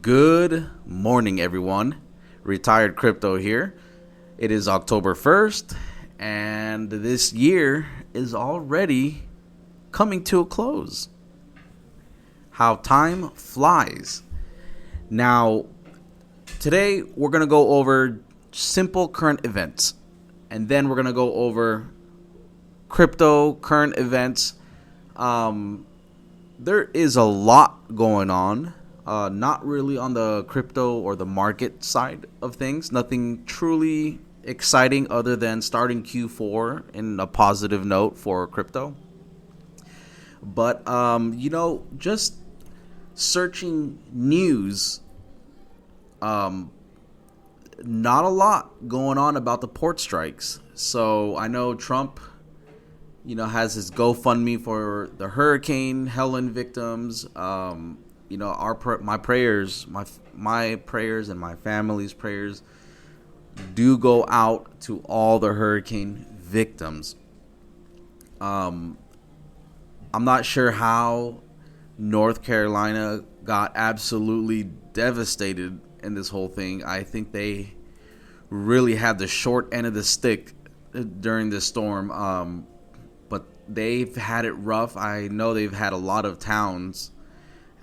Good morning, everyone. Retired Crypto here. It is October 1st, and this year is already coming to a close. How time flies. Now, today we're going to go over simple current events, and then we're going to go over crypto current events. There is a lot going on. Not really on the crypto or the market side of things. Nothing truly exciting other than starting Q4 in a positive note for crypto. But, just searching news, not a lot going on about the port strikes. So I know Trump, has his GoFundMe for the Hurricane Helen victims. My prayers, my prayers and my family's prayers do go out to all the hurricane victims. I'm not sure how North Carolina got absolutely devastated in this whole thing. I think they really had the short end of the stick during this storm. But they've had it rough. I know they've had a lot of towns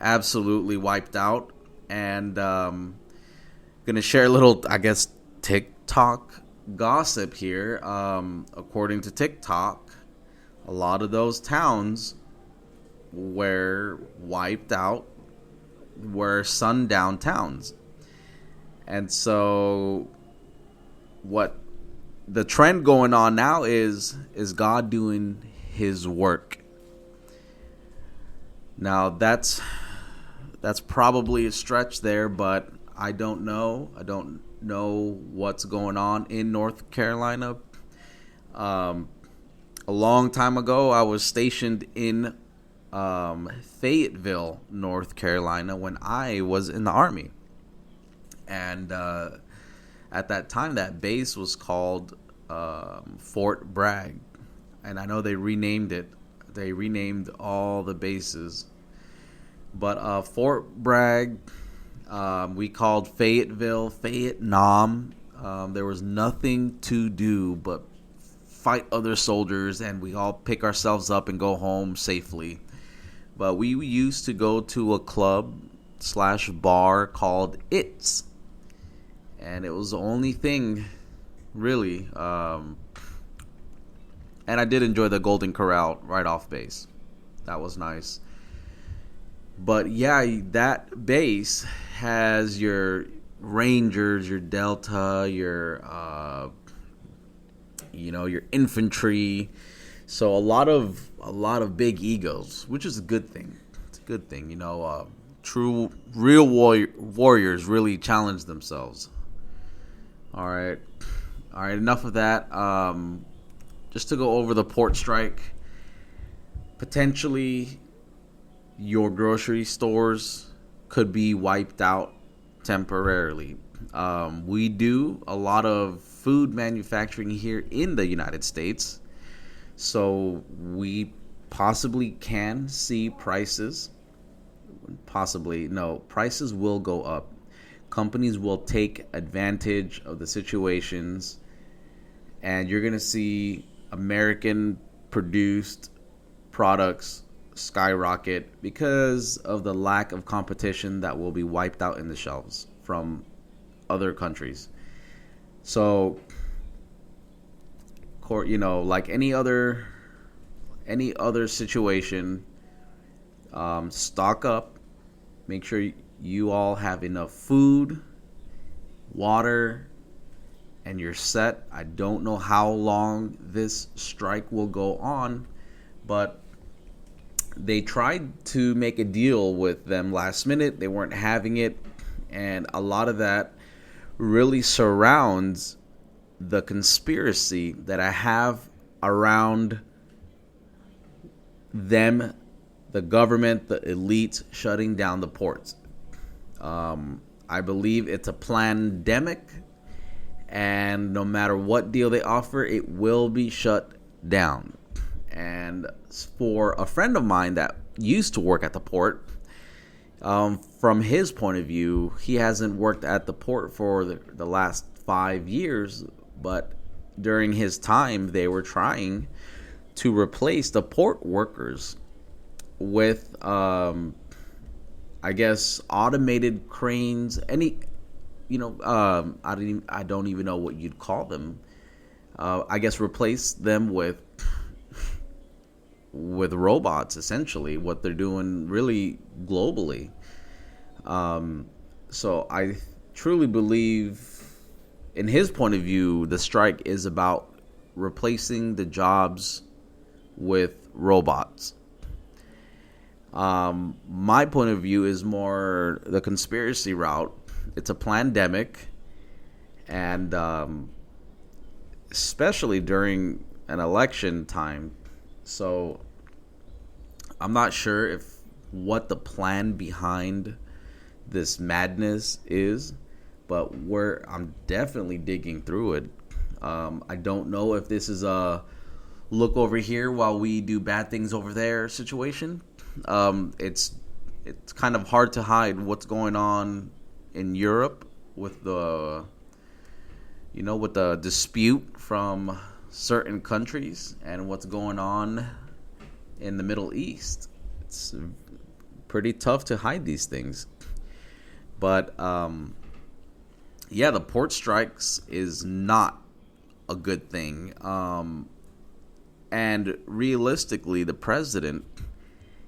absolutely wiped out, and gonna share a little, TikTok gossip here. According to TikTok, a lot of those towns were wiped out were sundown towns, and so what the trend going on now is God doing his work. Now that's probably a stretch there, but I don't know. I don't know what's going on in North Carolina. A long time ago, I was stationed in Fayetteville, North Carolina, when I was in the Army. And at that time, that base was called Fort Bragg. And I know they renamed it. They renamed all the bases. But Fort Bragg, we called Fayetteville, Vietnam. There was nothing to do but fight other soldiers, and we all pick ourselves up and go home safely. But we used to go to a club/bar called It's, and it was the only thing, really. And I did enjoy the Golden Corral right off base. That was nice. But yeah, that base has your Rangers, your Delta, your your infantry. So a lot of big egos, which is a good thing. It's a good thing, True, real warriors really challenge themselves. All right. Enough of that. Just to go over the port strike, potentially your grocery stores could be wiped out temporarily. We do a lot of food manufacturing here in the United States, so we possibly can see prices. Prices will go up. Companies will take advantage of the situations, and you're going to see American-produced products skyrocket because of the lack of competition that will be wiped out in the shelves from other countries. So, like any other situation, stock up. Make sure you all have enough food, water, and you're set. I don't know how long this strike will go on, but they tried to make a deal with them last minute. They weren't having it, and a lot of that really surrounds the conspiracy that I have around them, the government, the elite shutting down the ports. I believe it's a pandemic, and no matter what deal they offer, it will be shut down. And for a friend of mine that used to work at the port, From his point of view, he hasn't worked at the port for the last 5 years, but during his time, they were trying to replace the port workers with, I guess, automated cranes. I don't even know what you'd call them. I guess replace them with robots, essentially, what they're doing really globally. So I truly believe, in his point of view, the strike is about replacing the jobs with robots. My point of view is more the conspiracy route. It's a pandemic, and especially during an election time. So I'm not sure what the plan behind this madness is, but I'm definitely digging through it. I don't know if this is a look over here while we do bad things over there situation. It's kind of hard to hide what's going on in Europe with the dispute from certain countries and what's going on in the Middle East. It's pretty tough to hide these things. But the port strikes is not a good thing. And realistically, the president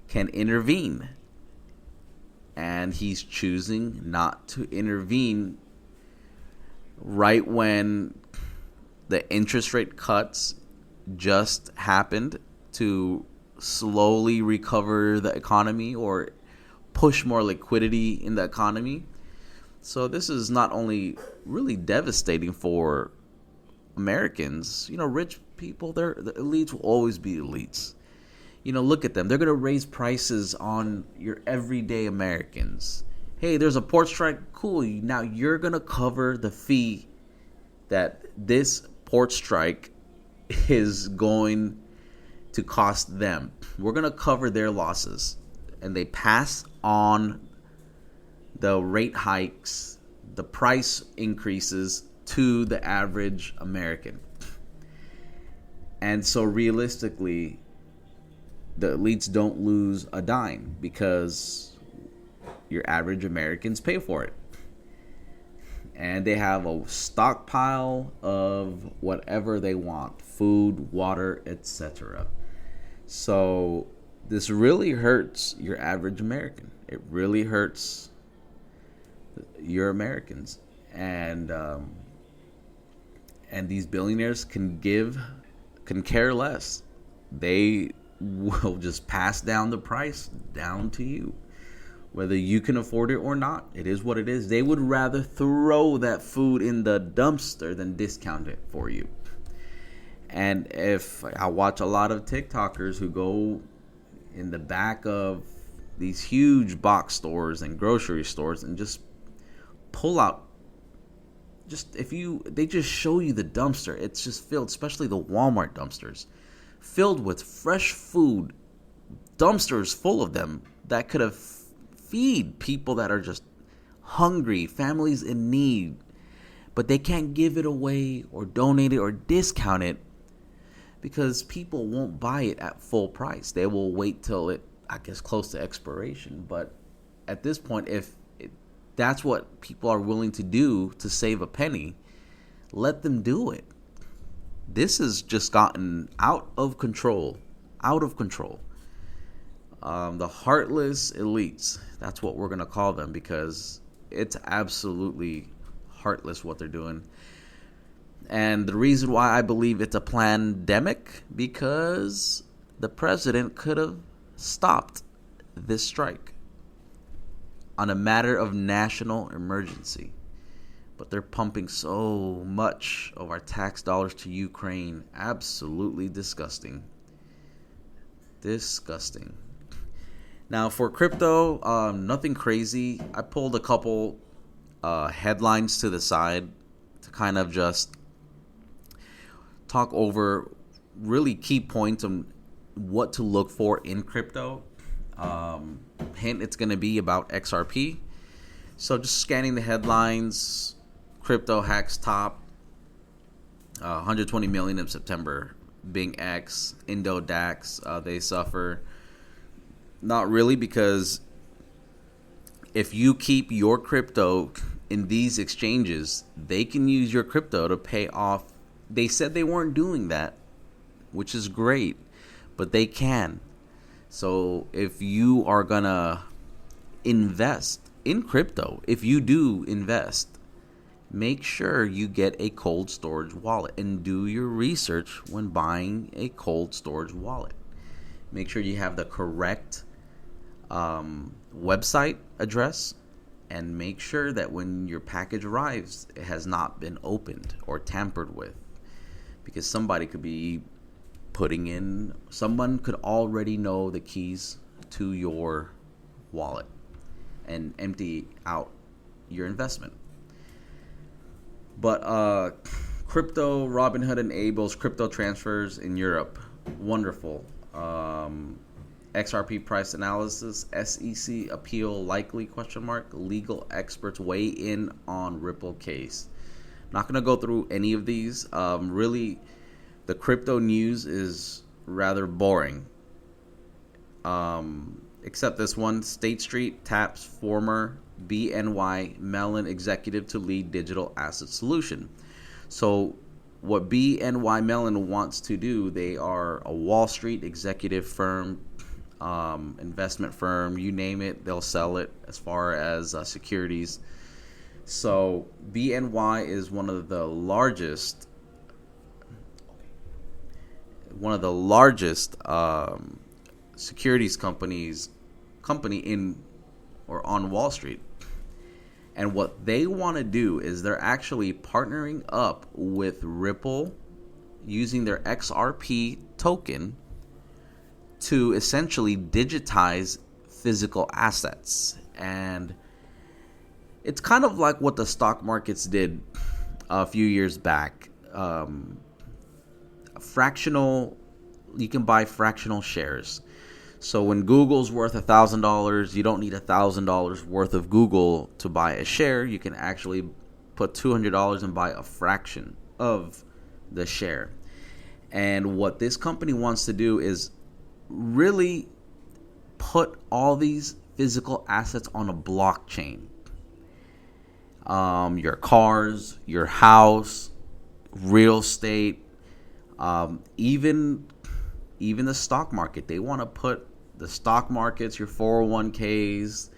can intervene. And he's choosing not to intervene right when the interest rate cuts just happened to slowly recover the economy or push more liquidity in the economy. So this is not only really devastating for Americans, rich people, the elites will always be elites. Look at them. They're going to raise prices on your everyday Americans. Hey, there's a port strike. Cool. Now you're going to cover the fee that this port strike is going to cost them. We're going to cover their losses. And they pass on the rate hikes, the price increases to the average American. And so realistically, the elites don't lose a dime because your average Americans pay for it. And they have a stockpile of whatever they want, food, water, etc. So this really hurts your average American. It really hurts your Americans. And these billionaires can care less. They will just pass down the price down to you, whether you can afford it or not. It is what it is. They would rather throw that food in the dumpster than discount it for you. And if I watch a lot of TikTokers who go in the back of these huge box stores and grocery stores and just pull out, they just show you the dumpster. It's just filled, especially the Walmart dumpsters, filled with fresh food, dumpsters full of them that could have feed people that are just hungry, families in need, but they can't give it away or donate it or discount it because people won't buy it at full price. They will wait till it, I guess, close to expiration. But at this point, that's what people are willing to do to save a penny, let them do it. This has just gotten out of control. The heartless elites, that's what we're going to call them, because it's absolutely heartless what they're doing. And the reason why I believe it's a pandemic, because the president could have stopped this strike on a matter of national emergency. But they're pumping so much of our tax dollars to Ukraine. Absolutely disgusting. Disgusting. Now, for crypto, nothing crazy. I pulled a couple headlines to the side to kind of just talk over really key points on what to look for in crypto. Hint, it's going to be about XRP. So just scanning the headlines, crypto hacks top, 120 million in September. Bing X, Indo Dax, they suffer. Not really, because if you keep your crypto in these exchanges, they can use your crypto to pay off. They said they weren't doing that, which is great, but they can. So if you are going to invest in crypto, if you do invest, make sure you get a cold storage wallet and do your research when buying a cold storage wallet. Make sure you have the correct website address, and make sure that when your package arrives, it has not been opened or tampered with, because somebody could be someone could already know the keys to your wallet and empty out your investment. But crypto, Robinhood enables crypto transfers in Europe. Wonderful. XRP price analysis, SEC appeal likely, ? Legal experts weigh in on Ripple case. Not going to go through any of these. Really, the crypto news is rather boring. Except this one. State Street taps former BNY Mellon executive to lead digital asset solution. So what BNY Mellon wants to do, they are a Wall Street executive firm, investment firm, you name it, they'll sell it as far as securities. So BNY is one of the largest securities company in or on Wall Street. And what they want to do is they're actually partnering up with Ripple using their XRP token to essentially digitize physical assets. And it's kind of like what the stock markets did a few years back. You can buy fractional shares. So when Google's worth $1,000, you don't need $1,000 worth of Google to buy a share. You can actually put $200 and buy a fraction of the share. And what this company wants to do is really put all these physical assets on a blockchain. Your cars, your house, real estate, even the stock market. They want to put the stock markets, your 401ks,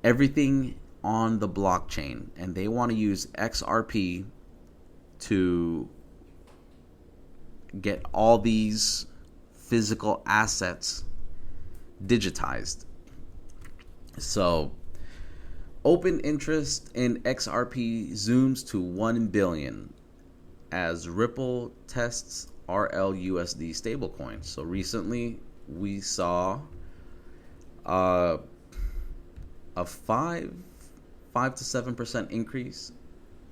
everything on the blockchain. And they want to use XRP to get all these physical assets digitized. So open interest in XRP zooms to 1 billion as Ripple tests RLUSD stablecoin. So recently we saw a 5 to 7% increase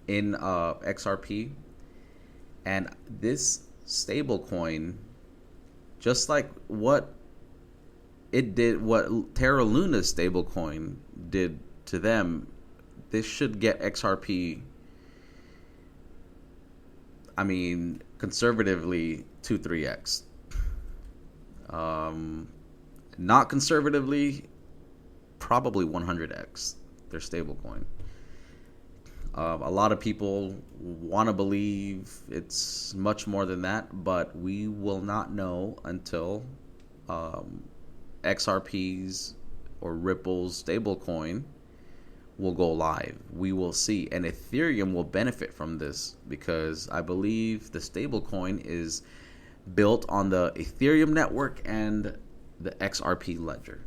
in XRP, and this stablecoin, just like what Terra Luna's stablecoin did to them, this should get XRP, conservatively 2-3x. Not conservatively, probably 100x their stablecoin. A lot of people want to believe it's much more than that, but we will not know until XRP's or Ripple's stablecoin will go live. We will see. And Ethereum will benefit from this because I believe the stablecoin is built on the Ethereum network and the XRP ledger.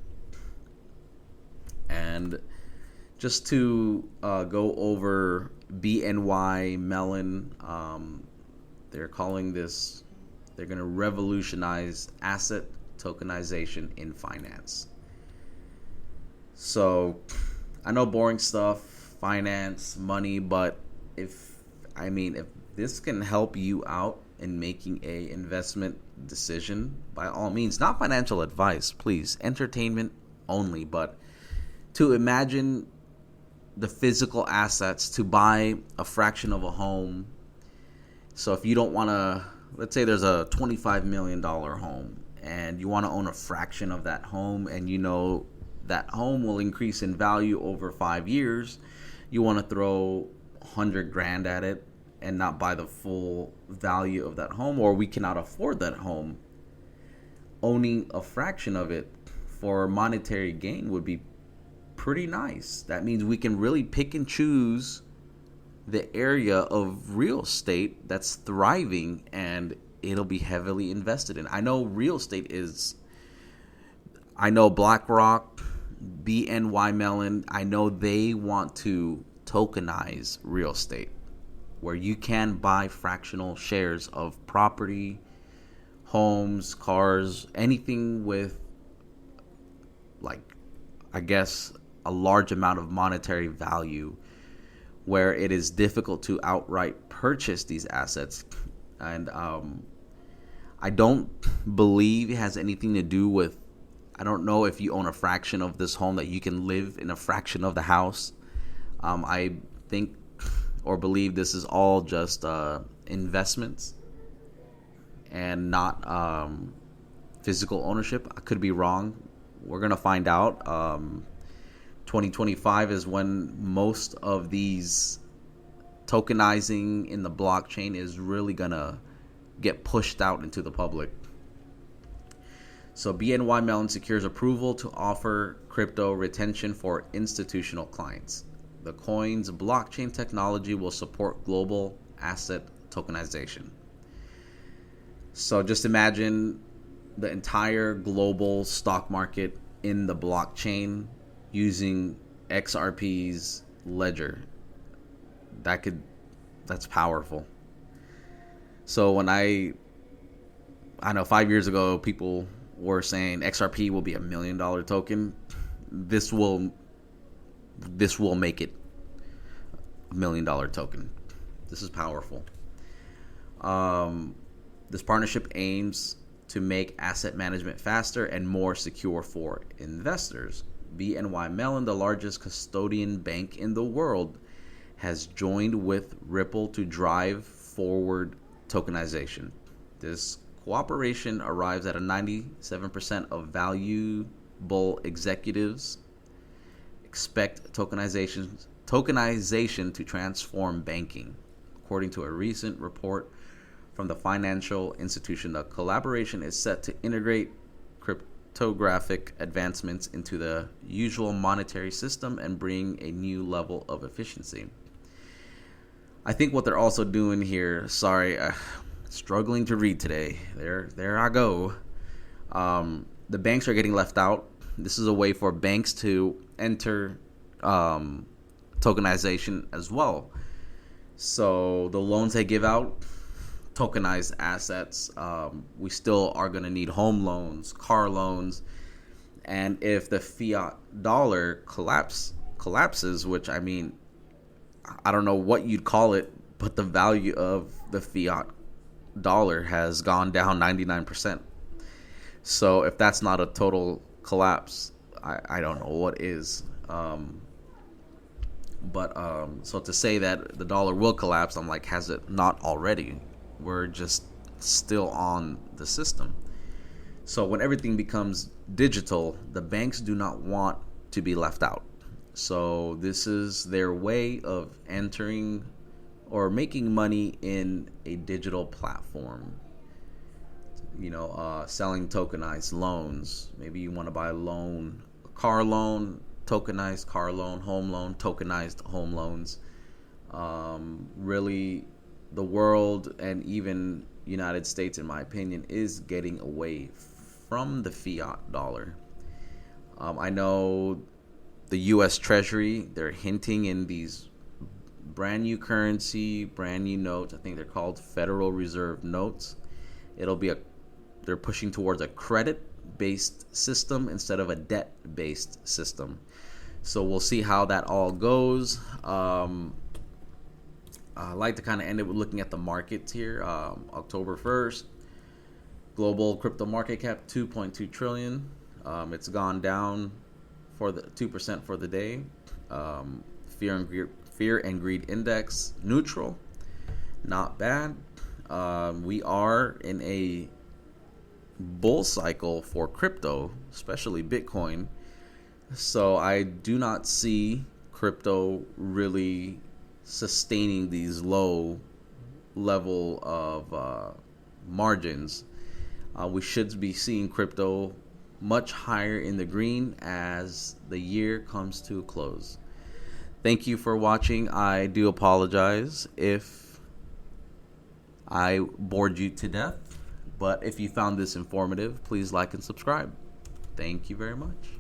And just to go over BNY Mellon, they're calling this, they're going to revolutionize asset tokenization in finance. So I know boring stuff, finance, money, but if this can help you out in making a investment decision, by all means, not financial advice, please, entertainment only, but to imagine the physical assets to buy a fraction of a home. So if you don't want to, let's say there's a $25 million home and you want to own a fraction of that home, and you know that home will increase in value over 5 years, you want to throw 100 grand at it and not buy the full value of that home, or we cannot afford that home. Owning a fraction of it for monetary gain would be pretty nice. That means we can really pick and choose the area of real estate that's thriving, and it'll be heavily invested in. I know BlackRock, BNY Mellon, I know they want to tokenize real estate, where you can buy fractional shares of property, homes, cars, anything with, like, I guess, a large amount of monetary value, where it is difficult to outright purchase these assets. And I don't believe it has anything to do with, I don't know if you own a fraction of this home that you can live in a fraction of the house. I think or believe this is all just investments and not physical ownership. I could be wrong. We're going to find out. 2025 is when most of these tokenizing in the blockchain is really going to get pushed out into the public. So BNY Mellon secures approval to offer crypto retention for institutional clients. The coin's blockchain technology will support global asset tokenization. So just imagine the entire global stock market in the blockchain using XRP's ledger. That's powerful. So when I know 5 years ago people were saying XRP will be $1 million token, this will make it $1 million token. This is powerful. This partnership aims to make asset management faster and more secure for investors. BNY Mellon, the largest custodian bank in the world, has joined with Ripple to drive forward tokenization. This cooperation arrives at a 97% of valuable executives expect tokenization to transform banking. According to a recent report from the financial institution, the collaboration is set to integrate cryptographic advancements into the usual monetary system and bring a new level of efficiency. I think what they're also doing here, struggling to read today. There I go. The banks are getting left out. This is a way for banks to enter tokenization as well. So the loans they give out, tokenized assets. We still are going to need home loans, car loans, and if the fiat dollar collapses, which I mean, I don't know what you'd call it, but the value of the fiat dollar has gone down 99%. So if that's not a total collapse, I don't know what is. So to say that the dollar will collapse, I'm like, has it not already? We're just still on the system. So when everything becomes digital, the banks do not want to be left out. So this is their way of entering or making money in a digital platform. Selling tokenized loans. Maybe you want to buy a car loan, tokenized car loan, home loan, tokenized home loans. Really, the world and even United States, in my opinion, is getting away from the fiat dollar. I know the U.S. Treasury, they're hinting in these brand new currency, brand new notes. I think they're called Federal Reserve notes. They're pushing towards a credit-based system instead of a debt-based system. So we'll see how that all goes. I like to kind of end it with looking at the markets here. October 1st, global crypto market cap 2.2 trillion. It's gone down for the 2% for the day. Fear and greed index neutral, not bad. We are in a bull cycle for crypto, especially Bitcoin. So I do not see crypto really sustaining these low level of margins. We should be seeing crypto much higher in the green as the year comes to a close. Thank you for watching. I do apologize if I bored you to death, but if you found this informative, please like and subscribe. Thank you very much.